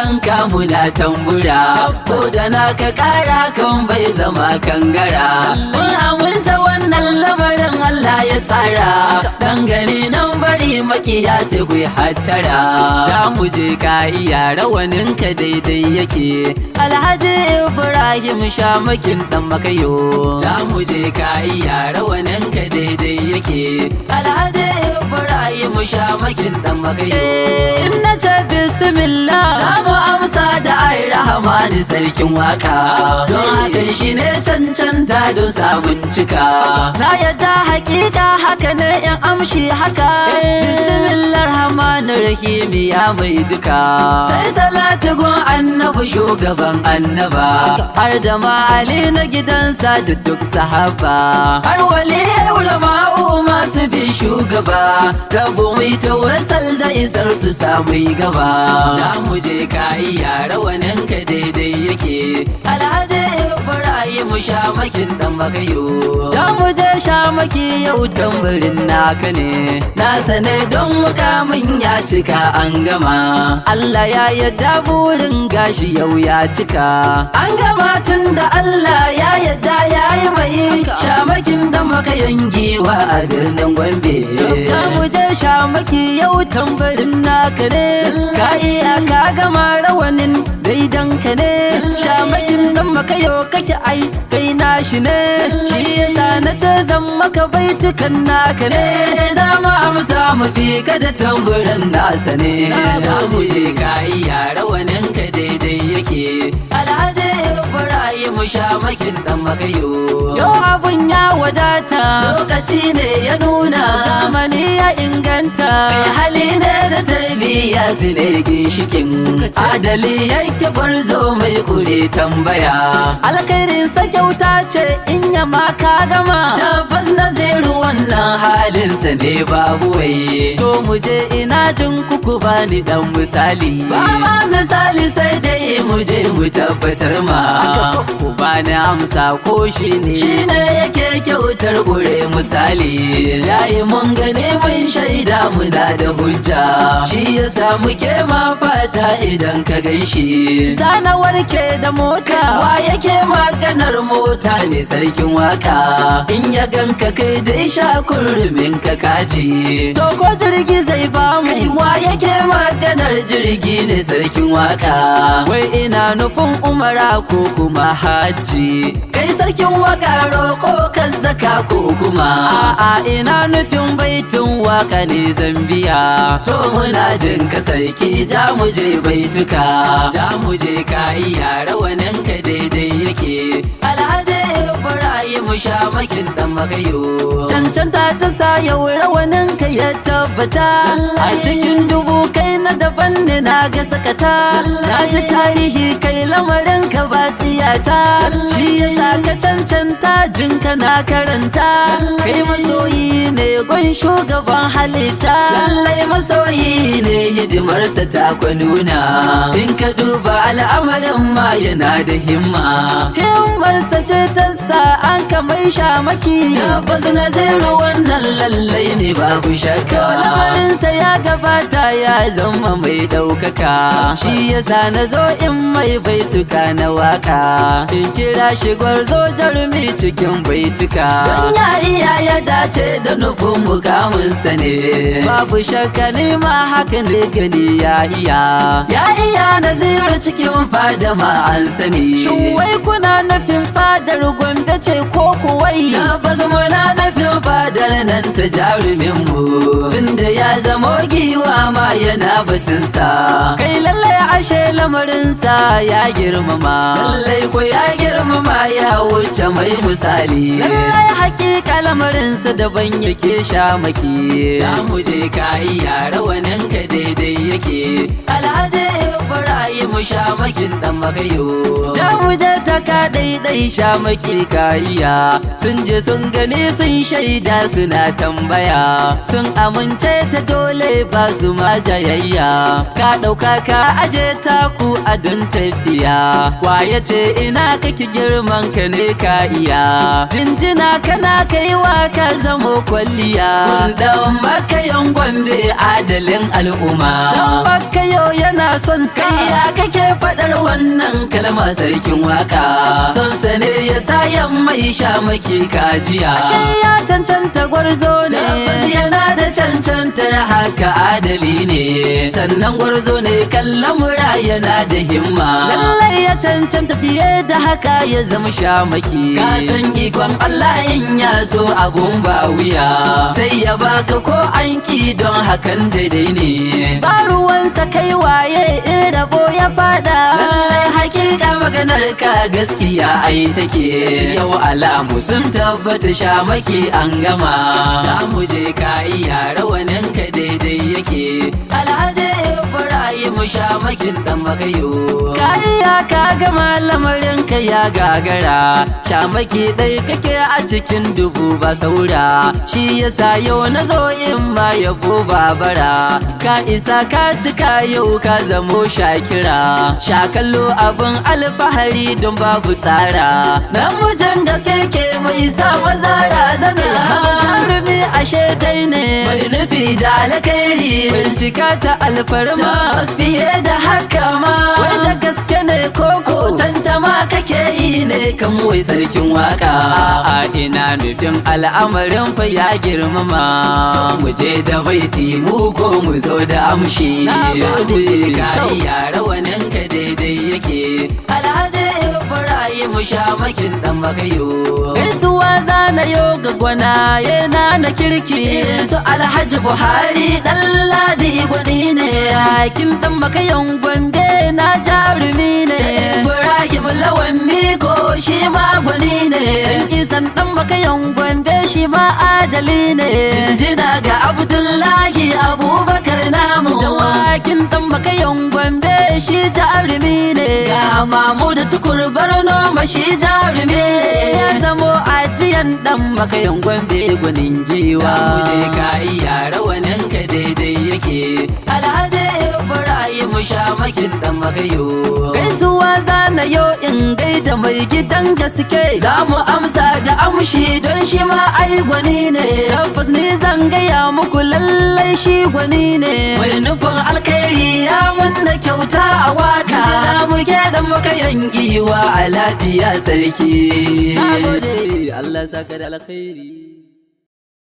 ganka muna tambura ko da naka kara kan bai zama kangara mun aminta wannan lamarin Allah ya tsara dan gani nan bari makiya sai ku hattara za mu je ka iya rawanin ka daidai yake Alhaji Ibrahim Shamakin dan Makayo za mu je ka iya rawanin ka daidai yake Alhaji Ibrahim Shamakin dan Makayo in na ce bismillah za mu amsa da Ar-Rahman sarkin waka don hakan shi ne cancanta don samun cika na yadda hakika haka ne in amshi haka bismillah rahmanir rahim ya mai duka sai salatu gun annabi shugaban annaba har da ma Ali na gidansa da duk sahaba har wali ulama'u masu bi shugaba rabu mai tawassal da isar su samu gaba za mu je ka iya rawanin ka daidai yake Alhaji Ibrahim Shamakin dan Makayo za mu je Shamaki yau tambarin naka ne na sane don mukamin ya cika an gama Allah ya yadda burin gashi yau ya cika an gama tun da Allah ya yadda ya yi mai Shamakin dan Makayon giwa a birnin Gombe za mu je Shamaki yau tambarin naka ne ka iya ka gama rawanin daidan ka ne Shamakin dan Makayo kake ai kai nashi ne shi yasa na ce zan maka baitukan naka ne za mu amsa mu fi ka da tamburan nasa ne za mu je ka iya rawanin ka daidai yake Alhaji Ibrahim Shamakin dan Makayo yau abun ya wadata lokaci ne ya nuna zamani ya inganta kai hali ne da tarbiyya su ne ginshikin adali yake gwarzo mai kure tambaya alkhairin sa kyauta ce in ya maka gama tabbas naziru wannan halinsa ne babu waye to mu je ina jin kuku bani dan misali baba misali sai dai mu je mu tabbatar ma ku bani amsa ko shine yake kyautar gure misali yayi mun gane mun shaida muna da hujja shi yasa muke ma fata idan ka ganshi sana warke da mota wa yake maganar mota ne sarkin waka in ya ganka kai dai sha kurmin ka kaji to ko jirgi zai ba mu wa yake maganar jirgi ne sarkin waka wai ina nufin umara ko kuma haji kai sarkin waka roko kan zaka ko kuma a'a ina nufin baitin waka ne zambiya to muna jin ka sarki ja mu je baituka ja mu je ka iya rawanin ka daidai yake Alhaji Ibrahim Shamakin dan Makayo cancanta ta sa yau rawanin ka ya tabbata a cikin dubu kai na daban ne na ga sakata na ji tarihi kai lamarin ka ba tsiyata shi yasa ka cancanta jin ka na karanta kai masoyi ne gun shugaban halitta lallai masoyi ne hidimarsa ta kwanuna in ka duba al'amarin ma yana da himmarsa ce ta sa an ka mai Shamaki tabbas naziru wannan lallai ne babu shakka lamarinsa ya gabata ya zama mai ɗaukaka shi yasa na zo in mai baituka na waka in kira shi gwarzo jarumi cikin baituka don ya dace da nufin mukaminsa ne babu shakka ni ma haka ne gani ya iya naziru cikin fada ma an sani shin wai kuna nufin fadar Gombe ce ko kuwai tabbas muna nufin fadar nan ta jarumin mu tunda ya zamo giwa ma yana batunsa kai lallai ashe lamarinsa ya girmama lallai ko ya girmama ya wuce mai misali lallai hakika lamarinsa daban yake Shamaki za mu je ka iya rawanin ka daidai yake Alhaji Ibrahim Shamakin dan Makayo za mu je ta ka daidai Shamaki ka iya sun je sun gani sun shaida suna tambaya, sun amince ta dole ba su ma jayayya. Ka ɗauka ka aje taku a don tafiya, waye ce ina kake girman ka ne ka iya. Jinjina kana kaiwa ka zamo kwalliya, dan makayan Gombe adalin al'umma. Dan makayo yana son sa, kai ya kake faɗar wannan kalma sarkin waka. Son sa ne ya sa mai shamaki kajiya, ashe ya cancanta gwarzo ne, yana da cancantar haka adali ne. Sannan gwarzo ne kallamura yana da himma, lallai ya cancanta fiye da haka ya zama shamaki. Ka san ikon Allah in ya so abun ba wuya, sai ya baka ko an ki don hakan daidai ne. Ba ruwansa kai waye in rabo ya fada, lallai hakika maganar ka gaskiya ai take. Yau alamu sun tabbata shamaki an gama, za mu je ka iya rawanin ka daidai yake. Alhaji Ibrahim shamakin dan makayo, ka iya ka gama lamarin ka ya gagara. Shamaki dai kake a cikin dubu ba saura, shi yasa yau na zo in ma yabo babara. Ka isa ka cika yau ka zamo shakira, shakallo abin alfahari don babu tsara. Namujin gaske ke mai sa maza razana, jarumi ashe dai ne mai nufi da alkhairi, bincika ta alfarma fiye da haka ma. Wai da gaske ne koko tantama kake yi ne kan wai sarkin waka. A'a ina nufin al'amarin fa ya girmama, mu je da baiti mu ko mu zo da amshi. Mu je ka iya rawanin ka daidai yake. Alhaji Ibrahim shamakin dan makayo, gaisuwa zana yo ga gwanaye na kirki, su Alhaji Buhari dan Ladi gwani ne, yakin dan makayan Gombe na jarumi ne. Ibrahim lawan miko shi ma gwani ne, isan dan makayan Gombe shi ma adali ne. Jinjina ga Abdullahi Abubakar namu, dawakin dan makayan Gombe shi jarumi ne. Ga Mahmud Tukur Barno ma shi jarumi, ya zamo ajiyan dan makayan Gombe gwanin giwa. Mu je ka iya rawanin ka daidai yake. Alhaji Ibrahim shamakin dan makayo, gaisuwa zana yo in gaida mai gidan gaske, za mu amsa da amshi don shi ma ai gwani ne. Tabbas ni zan gaya muku lallai shi gwani ne, mai nufin alkhairi ya mun da kyauta a waka. Muke da makayan giwa a lafiya sarki. Allah saka da alkhairi.